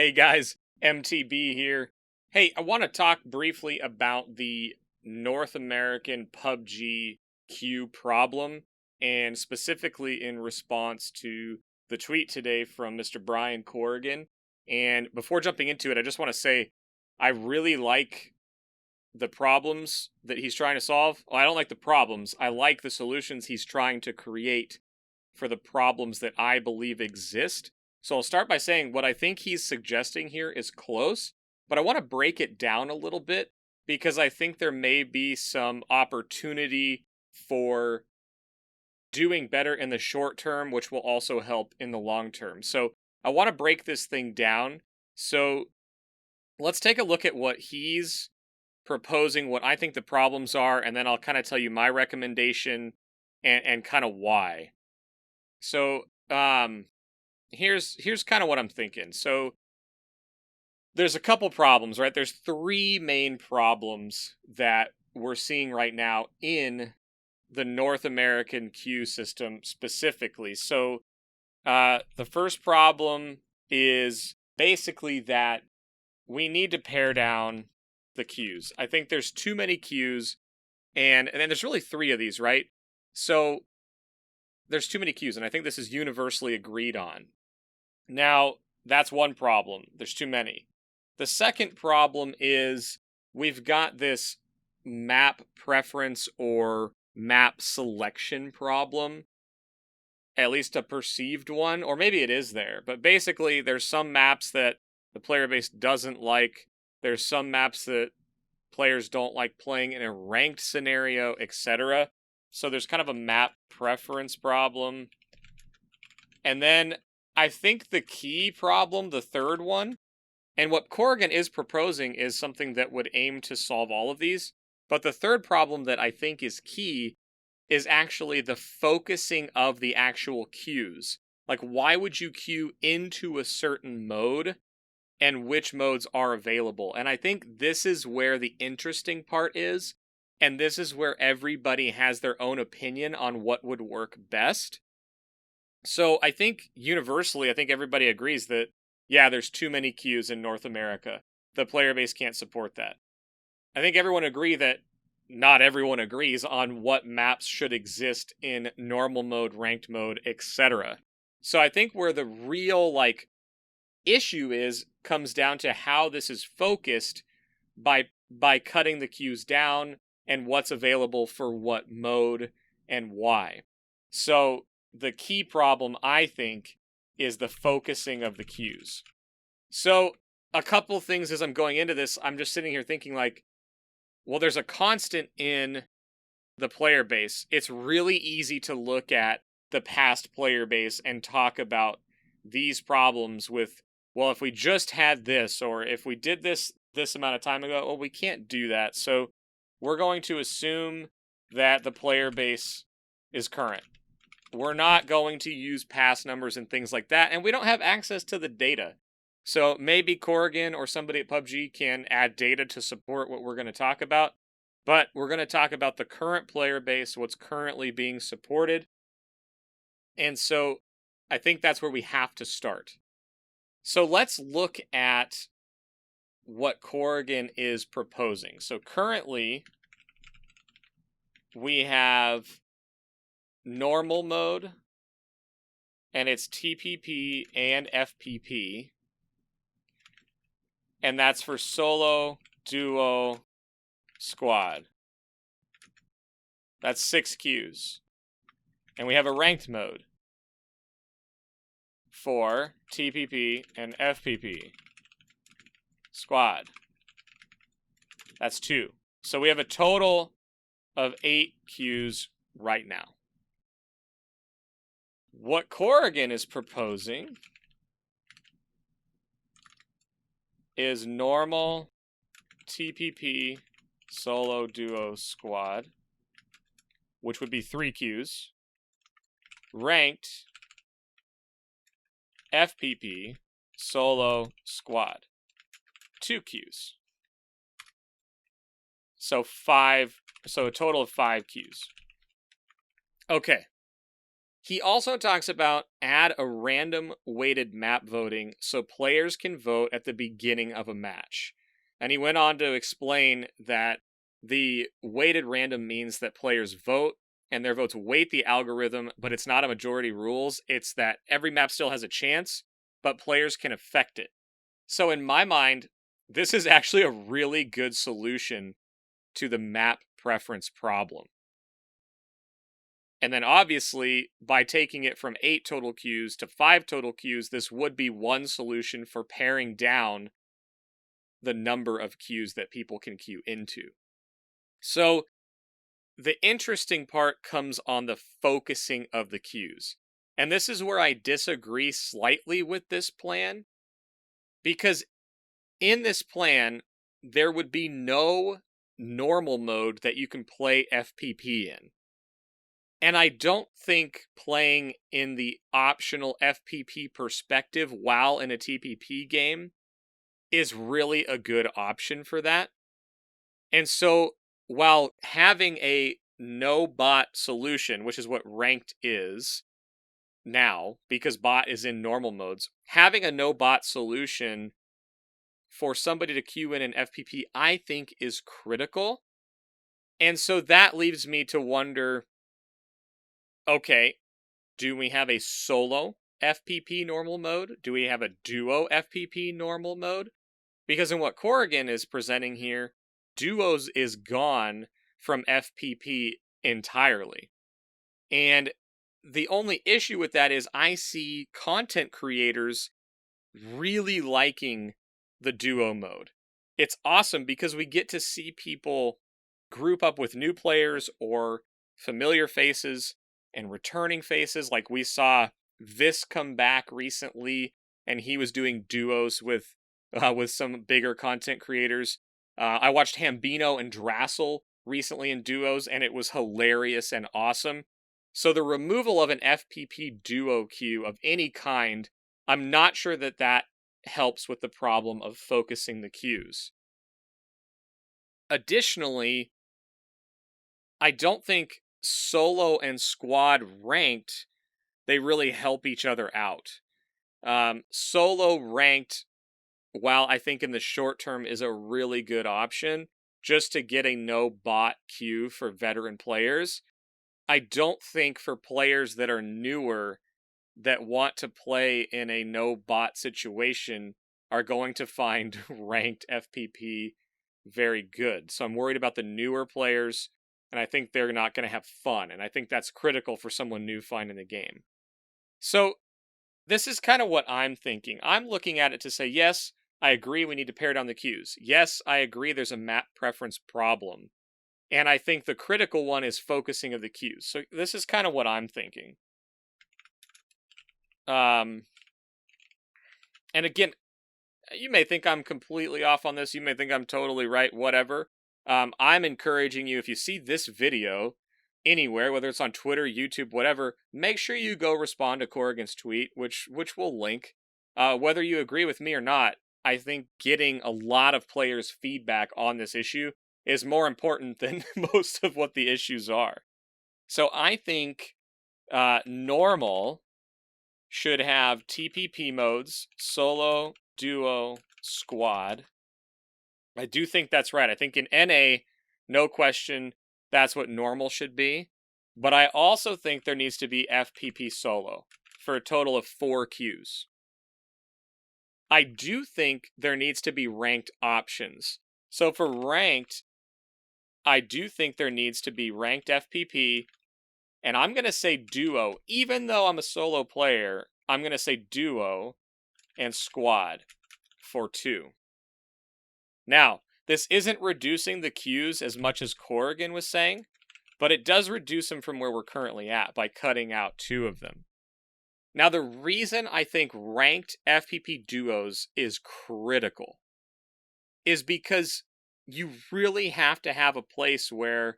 Hey guys, MTB here. Hey, I want to talk briefly about the North American PUBG queue problem, and specifically in response to the tweet today from Mr. Brian Corrigan. And before jumping into it, I just want to say I really like the problems that he's trying to solve. Well, I don't like the problems. I like the solutions he's trying to create for the problems that I believe exist. So I'll start by saying what I think he's suggesting here is close, but I want to break it down a little bit because I think there may be some opportunity for doing better in the short term, which will also help in the long term. So I want to break this thing down. So let's take a look at what he's proposing, what I think the problems are, and then I'll kind of tell you my recommendation and kind of why. So, here's kind of what I'm thinking. So, there's a couple problems, right? There's three main problems that we're seeing right now in the North American queue system specifically. So, the first problem is basically that we need to pare down the queues. I think there's too many queues, and then there's really three of these, right? So there's too many queues, and I think this is universally agreed on. Now, that's one problem. There's too many. The second problem is we've got this map preference or map selection problem, at least a perceived one, or maybe it is there. But basically, there's some maps that the player base doesn't like. There's some maps that players don't like playing in a ranked scenario, etc. So there's kind of a map preference problem. And then I think the key problem, the third one, and what Corrigan is proposing is something that would aim to solve all of these. But the third problem that I think is key is actually the focusing of the actual queues. Like, why would you queue into a certain mode and which modes are available? And I think this is where the interesting part is. And this is where everybody has their own opinion on what would work best. So I think universally, I think everybody agrees that, yeah, there's too many queues in North America. The player base can't support that. I think everyone agree that not everyone agrees on what maps should exist in normal mode, ranked mode, etc. So I think where the real, issue comes down to how this is focused by cutting the queues down and what's available for what mode and why. So the key problem, I think, is the focusing of the queues. So a couple things as I'm going into this, I'm just sitting here thinking well, there's a constant in the player base. It's really easy to look at the past player base and talk about these problems with, well, if we just had this, or if we did this amount of time ago, well, we can't do that. So we're going to assume that the player base is current. We're not going to use past numbers and things like that, and we don't have access to the data. So maybe Corrigan or somebody at PUBG can add data to support what we're going to talk about, but we're going to talk about the current player base, what's currently being supported. And so I think that's where we have to start. So let's look at what Corrigan is proposing. So currently, we have normal mode, and it's TPP and FPP. And that's for solo, duo, squad. That's 6 queues. And we have a ranked mode for TPP and FPP. Squad. That's 2. So we have a total of 8 queues right now. What Corrigan is proposing is normal, TPP, solo, duo, squad, which would be 3 queues, ranked, FPP, solo, squad, 2 queues. So a total of 5 queues. Okay. He also talks about add a random weighted map voting so players can vote at the beginning of a match. And he went on to explain that the weighted random means that players vote and their votes weight the algorithm, but it's not a majority rules. It's that every map still has a chance, but players can affect it. So in my mind, this is actually a really good solution to the map preference problem. And then obviously, by taking it from 8 total queues to 5 total queues, this would be one solution for paring down the number of queues that people can queue into. So the interesting part comes on the focusing of the queues. And this is where I disagree slightly with this plan, because in this plan, there would be no normal mode that you can play FPP in. And I don't think playing in the optional FPP perspective while in a TPP game is really a good option for that. And so while having a no bot solution, which is what ranked is now, because bot is in normal modes, having a no bot solution for somebody to queue in an FPP, I think is critical. And so that leaves me to wonder, okay, do we have a solo FPP normal mode? Do we have a duo FPP normal mode? Because in what Corrigan is presenting here, duos is gone from FPP entirely. And the only issue with that is I see content creators really liking the duo mode. It's awesome because we get to see people group up with new players or familiar faces and returning faces. Like we saw Vis come back recently, and he was doing duos with some bigger content creators. I watched Hambino and Drassel recently in duos, and it was hilarious and awesome. So the removal of an FPP duo queue of any kind, I'm not sure that helps with the problem of focusing the queues. Additionally, I don't think solo and squad ranked, they really help each other out. Solo ranked, while I think in the short term is a really good option, just to get a no bot queue for veteran players, I don't think for players that are newer that want to play in a no bot situation are going to find ranked FPP very good. So I'm worried about the newer players, and I think they're not going to have fun. And I think that's critical for someone new finding the game. So this is kind of what I'm thinking. I'm looking at it to say, yes, I agree we need to pare down the queues. Yes, I agree there's a map preference problem. And I think the critical one is focusing of the queues. So this is kind of what I'm thinking. And again, you may think I'm completely off on this. You may think I'm totally right, whatever. I'm encouraging you, if you see this video anywhere, whether it's on Twitter, YouTube, whatever, make sure you go respond to Corrigan's tweet, which we'll link. Whether you agree with me or not, I think getting a lot of players' feedback on this issue is more important than most of what the issues are. So I think normal should have TPP modes, solo, duo, squad. I do think that's right. I think in NA, no question, that's what normal should be. But I also think there needs to be FPP solo for a total of 4 queues. I do think there needs to be ranked options. So for ranked, I do think there needs to be ranked FPP, and I'm going to say duo. Even though I'm a solo player, I'm going to say duo and squad for 2. Now, this isn't reducing the queues as much as Corrigan was saying, but it does reduce them from where we're currently at by cutting out 2 of them. Now, the reason I think ranked FPP duos is critical is because you really have to have a place where,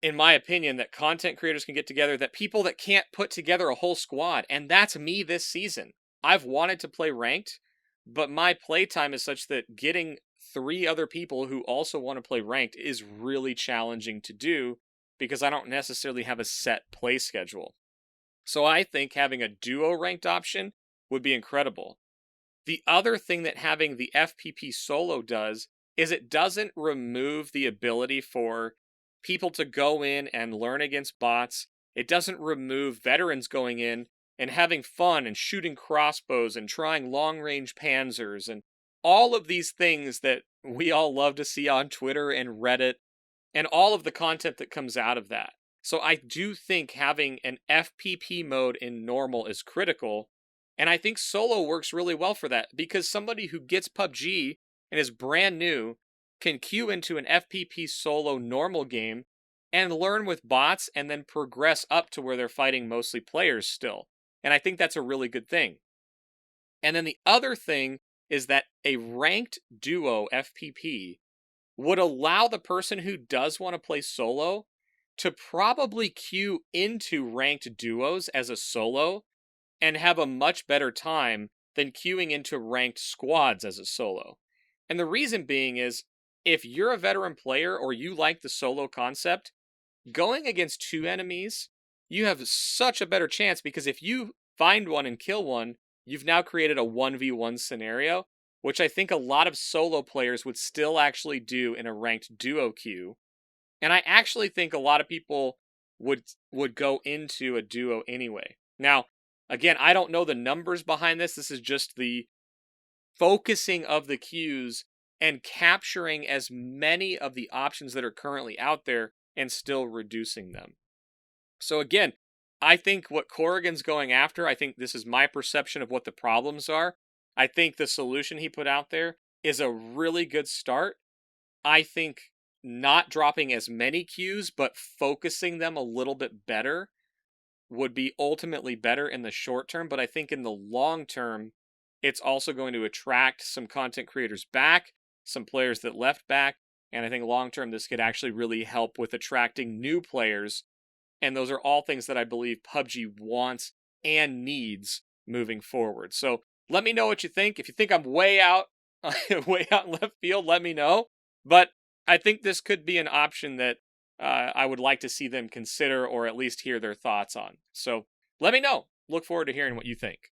in my opinion, that content creators can get together, that people that can't put together a whole squad, and that's me this season. I've wanted to play ranked, but my playtime is such that getting 3 other people who also want to play ranked is really challenging to do, because I don't necessarily have a set play schedule. So I think having a duo ranked option would be incredible. The other thing that having the FPP solo does is it doesn't remove the ability for people to go in and learn against bots. It doesn't remove veterans going in and having fun and shooting crossbows and trying long range panzers and all of these things that we all love to see on Twitter and Reddit and all of the content that comes out of that. So I do think having an FPP mode in normal is critical. And I think solo works really well for that because somebody who gets PUBG and is brand new can queue into an FPP solo normal game and learn with bots and then progress up to where they're fighting mostly players still. And I think that's a really good thing. And then the other thing is that a ranked duo FPP would allow the person who does want to play solo to probably queue into ranked duos as a solo and have a much better time than queuing into ranked squads as a solo. And the reason being is if you're a veteran player or you like the solo concept, going against two enemies, you have such a better chance because if you find one and kill one, you've now created a 1v1 scenario, which I think a lot of solo players would still actually do in a ranked duo queue. And I actually think a lot of people would go into a duo anyway. Now, again, I don't know the numbers behind this. This is just the focusing of the queues and capturing as many of the options that are currently out there and still reducing them. So again, I think what Corrigan's going after, I think this is my perception of what the problems are. I think the solution he put out there is a really good start. I think not dropping as many queues, but focusing them a little bit better would be ultimately better in the short term. But I think in the long term, it's also going to attract some content creators back, some players that left back. And I think long term, this could actually really help with attracting new players. And those are all things that I believe PUBG wants and needs moving forward. So let me know what you think. If you think I'm way out in left field, let me know. But I think this could be an option that I would like to see them consider or at least hear their thoughts on. So let me know. Look forward to hearing what you think.